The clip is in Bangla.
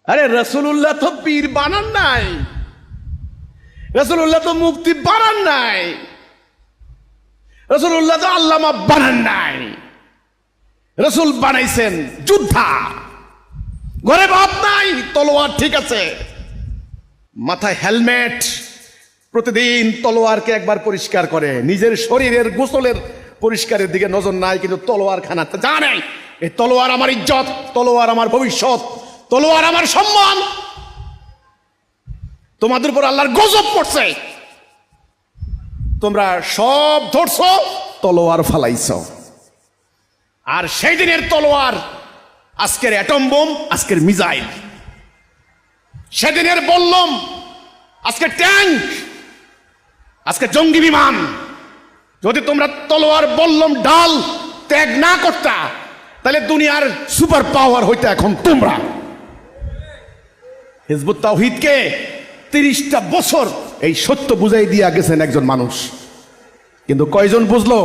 আরে রাসূলুল্লাহ তো পীর বানান নাই, রাসূলুল্লাহ তো মুফতি বানান নাই, রাসূলুল্লাহ তো আল্লামা বানান নাই। রাসূল বানাইছেন যোদ্ধা। ঘরে বাপ নাই, তলোয়ার ঠিক আছে, মাথায় হেলমেট, প্রতিদিন তলোয়ারকে একবার পরিষ্কার করে। নিজের শরীরের গোসলের পরিষ্কারের দিকে নজর নাই, কিন্তু তলোয়ার খানাতে জানে এই তলোয়ার আমার ইজ্জত, তলোয়ার আমার ভবিষ্যৎ, তলোয়ার আমার সম্মান। তোমাদের উপর আল্লাহর গজব পড়ছে, তোমরা সব ধরছো, তলোয়ার ফালাইছ। আর সেই দিনের তলোয়ার আজকের অ্যাটম বোম, আজকের মিসাইল, সেদিনের বললাম আজকে ট্যাঙ্ক, আজকে জঙ্গি বিমান। যদি তোমরা তলোয়ার বললাম ডাল ত্যাগ না করতা, তাহলে দুনিয়ার সুপার পাওয়ার হইতে এখন তোমরা। হিজবুত তাওহীদকে 30টা বছর এই সত্য বুঝাই দিয়া গেছেন একজন মানুষ, কিন্তু কয়জন বুঝলো?